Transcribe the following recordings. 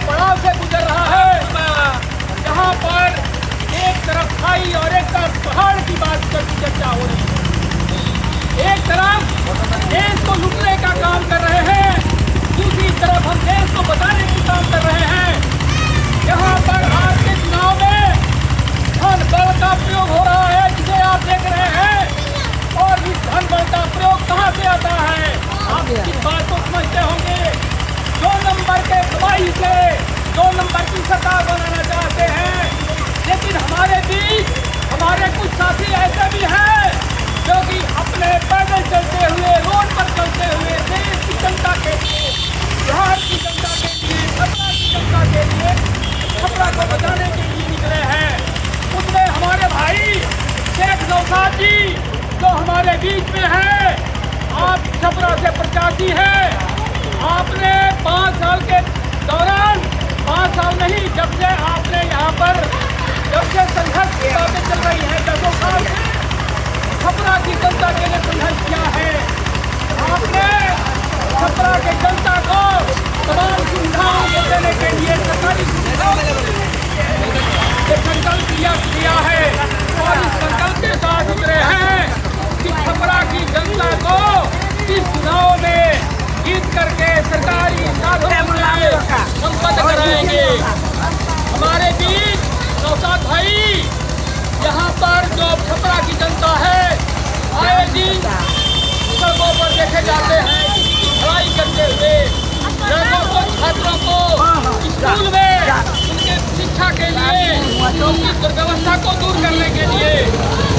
पड़ाव से गुजर रहा है, जहाँ पर एक तरफ खाई और एक तरफ पहाड़ की बात करती चर्चा हो रही है। एक तरफ देश को लूटने का काम कर रहे हैं, दूसरी तरफ हम देश को बचाने का काम कर रहे हैं। यहाँ पर आज के चुनाव में धन बल का प्रयोग हो रहा है, जिसे आप देख रहे हैं। और इस धन बल का प्रयोग कहाँ से आता है, आप इस बात को समझते होंगे। 2 नंबर के कमाई से 2 नंबर की सरकार बनाना चाहते हैं, लेकिन हमारे बीच हमारे कुछ साथी ऐसे भी हैं जो कि अपने पैदल चलते हुए, रोड पर चलते हुए देश की जनता के लिए, बिहार की जनता के लिए, छपरा की जनता के लिए, छपरा को बचाने के लिए निकले हैं। उसमें हमारे भाई शेख नौशाद जी जो हमारे बीच में है, आप छपरा से प्रत्याशी हैं। आपने 5 साल के दौरान, 5 साल नहीं, जब से आपने यहाँ पर, जब से संघर्ष की बातें चल रही है, 10 साल से छपरा की जनता के लिए संघर्ष किया है। आपने छपरा के जनता को तमाम सुविधाओं को देने के लिए, सरकारी सुविधाओं ये संकल्प किया है और इस संकल्प के साथ उतरे हैं कि छपरा की जनता को इस चुनाव में जीत करके सरकारी साधनों से संपन्न कराएंगे। हमारे बीच नौशाद भाई, यहाँ पर जो छपरा की जनता है, आए दिन सड़कों पर देखे जाते हैं किसी की भलाई करते हुए, छात्रों को स्कूल में उनके शिक्षा के लिए, उनकी दुर्व्यवस्था को दूर करने के लिए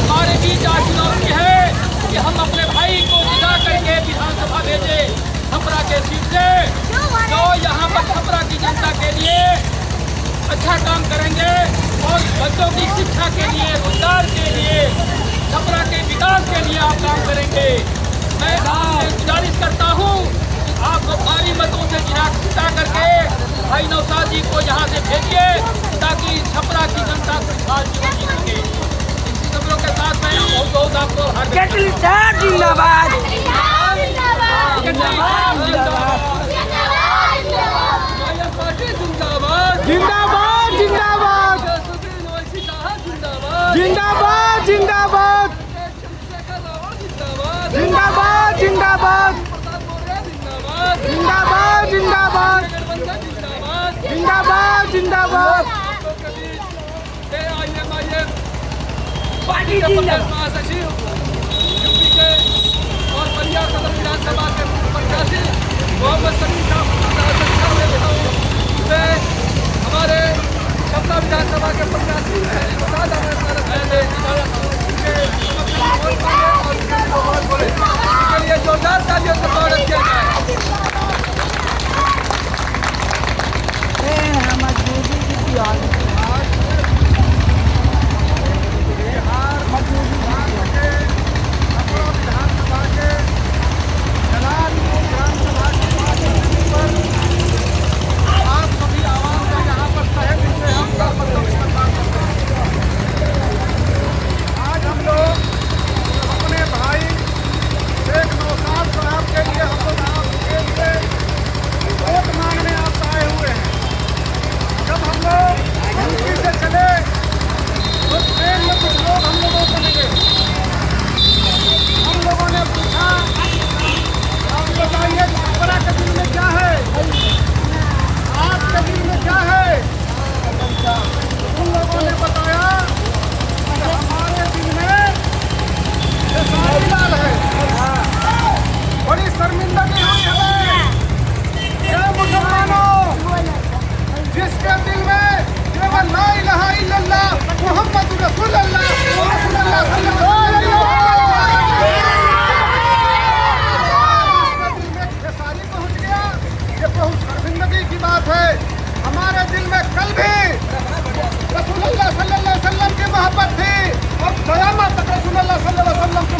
हमारे बीच आज चुनौती है कि हम अपने भाई को जिता करके विधानसभा भेजे छपरा के सीट से, जो यहाँ पर छपरा की जनता के लिए अच्छा काम करेंगे और बच्चों की शिक्षा के लिए, रोजगार के लिए, छपरा के विकास के लिए आप काम करेंगे। मैं गुजारिश करता हूँ आपको भारी मतों से जिता करके भाई नौशाद जी को यहाँ से भेजिए, ताकि छपरा की जनता खुशहाल जीवन जी सके। इसी खबरों के साथ मैं बहुत बहुत आपको जिंदाबाद जिंदाबाद जिंदाबाद जिंदाबाद जिंदाबाद जिंदाबाद जिंदाबाद जिंदाबाद जिंदाबाद जिंदाबाद जिंदाबाद जिंदाबाद पार्टी महासचिव यूपी के और पंजाब सदर विधानसभा के प्रत्याशी मोहम्मद शफी हमारे छपरा विधानसभा के प्रत्याशी लिए जोरदार तालियों से स्वागत किया जाए।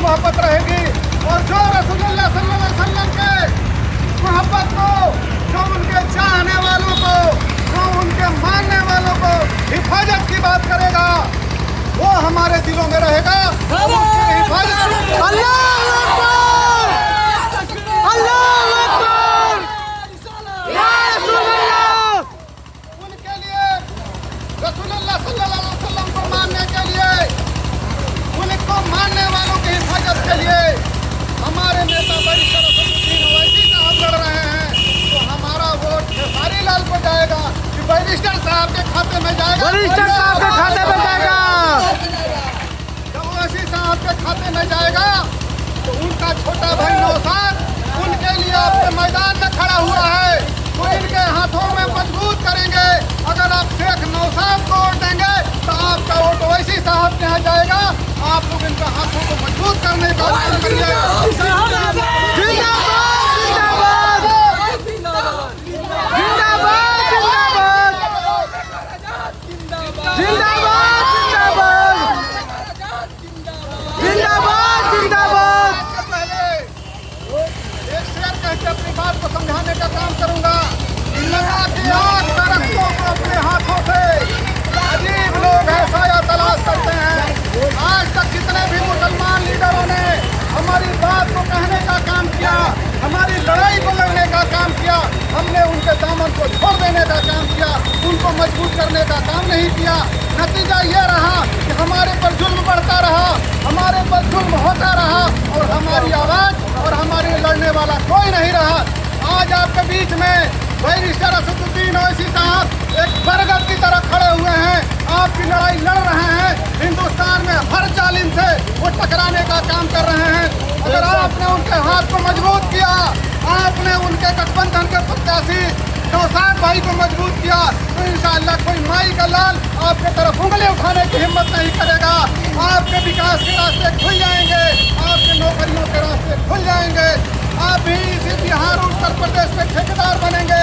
मोहब्बत रहेगी और जो रसूलुल्लाह सल्लल्लाहु अलैहि वसल्लम के मोहब्बत को, जो उनके चाहने वालों को, जो उनके मानने वालों को हिफाजत की बात करेगा, वो हमारे दिलों में रहेगा। हिफाजत अल्लाह अकबर, अल्लाह अकबर, या रसूल अल्लाह, छोटा भाई नौशाद, उनके लिए आपके मैदान में खड़ा हुआ है, तो इनके हाथों में मजबूत करेंगे। अगर आप शेख नौशाद को वोट देंगे तो आपका वोट वैसी साहब के यहाँ जाएगा। आप लोग इनके हाथों को मजबूत करने का काम करिए। जिंदाबाद जिंदाबाद जिंदाबाद जिंदाबाद जिंदाबाद जिंदाबाद। एक शेर कहकर अपनी बात को समझाने का काम करूंगा। लगा के आग दरख्तों को अपने हाथों से अजीब लोग ऐसा या तलाश करते हैं। आज तक जितने भी मुसलमान लीडरों ने हमारी बात को कहने का काम किया, हमारी लड़ाई को लड़ने का काम किया, हमने उनके दामन को छोड़ देने का काम किया, उनको मजबूत करने का काम नहीं किया। नतीजा ये रहा कि हमारे पर जुल्म बढ़ता रहा, हमारे पर जुल्म होता रहा और हमारी आवाज़ और हमारे लड़ने वाला कोई नहीं रहा। आज आपके बीच में बैरिस्टर असदुद्दीन ओवैसी साहब एक बरगद की तरह खड़े हुए हैं, आपकी लड़ाई लड़ रहे हैं। हिंदुस्तान में हर जालिम से वो टकराने का काम कर रहे हैं। अगर आपने उनके हाथ को मजबूत किया, आपने उनके गठबंधन के प्रत्याशी नौशाद भाई को मजबूत किया, तो इंशाअल्लाह कोई माई का लाल आपके तरफ उंगली उठाने की हिम्मत नहीं करेगा। आपके विकास के रास्ते खुल जाएंगे, आपके नौकरियों के रास्ते खुल जाएंगे। आप भी इसी बिहार उत्तर प्रदेश में ठेकेदार बनेंगे।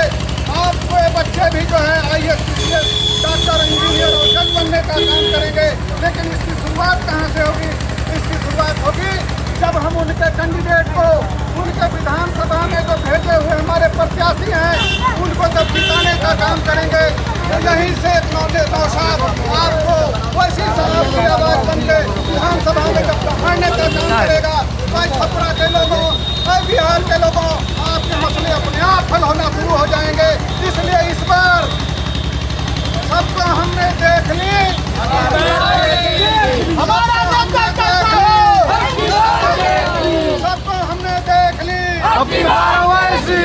आपको बच्चे भी जो है IAS, PCS, डॉक्टर, इंजीनियर और जज बनने का काम करेंगे। लेकिन इसकी शुरुआत कहाँ से होगी? इसकी शुरुआत होगी जब हम उनके कैंडिडेट को, उनके विधानसभा में जो भेजे हुए हमारे प्रत्याशी हैं, उनको जब जिताने का काम करेंगे। तो यहीं से नौशाद आपको वैसी साहब की आवाज़ बन के विधानसभा में जब पकड़ने का काम करेगा, भाई छपरा के लोगों, भाई बिहार के लोगों, आपके मसले अपने आप हल होना शुरू हो जाएंगे। इसलिए इस बार सबको हमने देख ली, सबको हमने देख ली। अपनी बार ओवैसी।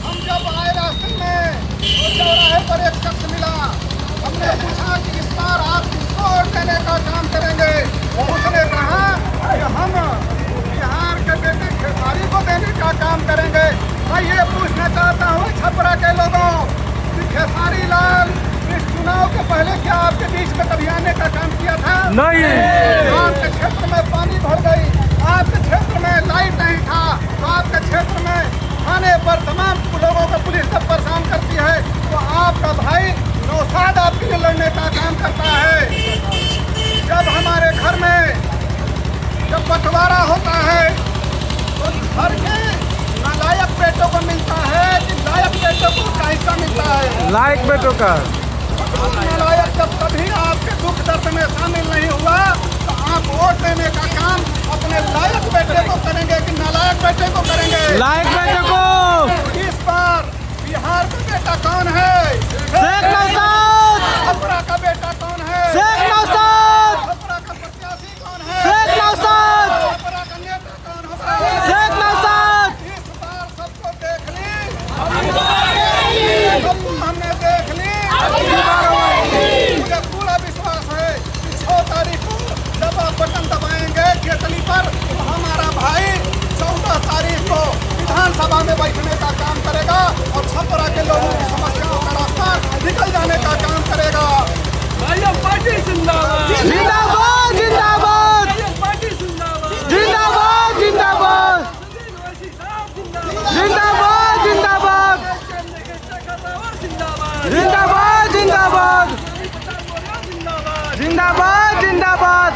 हम जब आए रास्ते में तो चौराहे पर एक शख्स मिला, हमने पूछा कि इस बार आप किसको वोट देने का काम करेंगे? उसने कहा कि हम बिहार के बेटे खेसारी को देने का काम करेंगे। मैं ये पूछना चाहता हूँ छपरा के लोगों कि खेसारी लाल इस चुनाव के पहले क्या आपके बीच में कभी आने का काम किया था? नहीं। आपके क्षेत्र में पानी भर गई, आपके क्षेत्र में लाइट नहीं था, तो आपके क्षेत्र में आने पर तमाम लोगों को पुलिस जब परेशान करती है, तो आपका भाई नौशाद आपके लिए लड़ने का काम करता है। जब हमारे घर में जब बंटवारा होता है तो घर के नालायक बेटों को मिलता है कि लायक बेटों को उसका हिस्सा मिलता है? लायक बेटों का। नालायक जब कभी आपके दुख दर्द में शामिल नहीं हुआ तो आप वोट देने का काम अपने लायक बेटे को करेंगे कि नालायक बेटे को करेंगे? लायक बेटे को। इस बार बिहार का बेटा कौन है? शेख नौशाद। छपरा का बेटा कौन है? शेख नौशाद। छपरा का प्रत्याशी कौन है? शेख नौशाद। छपरा का नेता कौन होगा? शेख नौशाद। इस बार सबको देख ली, सबको हमने देख ली। मुझे पूरा विश्वास है कि 6 तारीख को जब आप बटन दबाएंगे केतली पर, तो हमारा भाई 14 तारीख को विधानसभा में बैठने का काम करेगा और छपरा के लोगों की समस्याओं का रास्ता निकल जाने का काम करेगा। पार्टी जिंदाबाद, जिंदाबाद जिंदाबाद पार्टी जिंदाबाद, जिंदाबाद जिंदाबाद जिंदाबाद जिंदाबाद जिंदाबाद जिंदाबाद जिंदाबाद जिंदाबाद।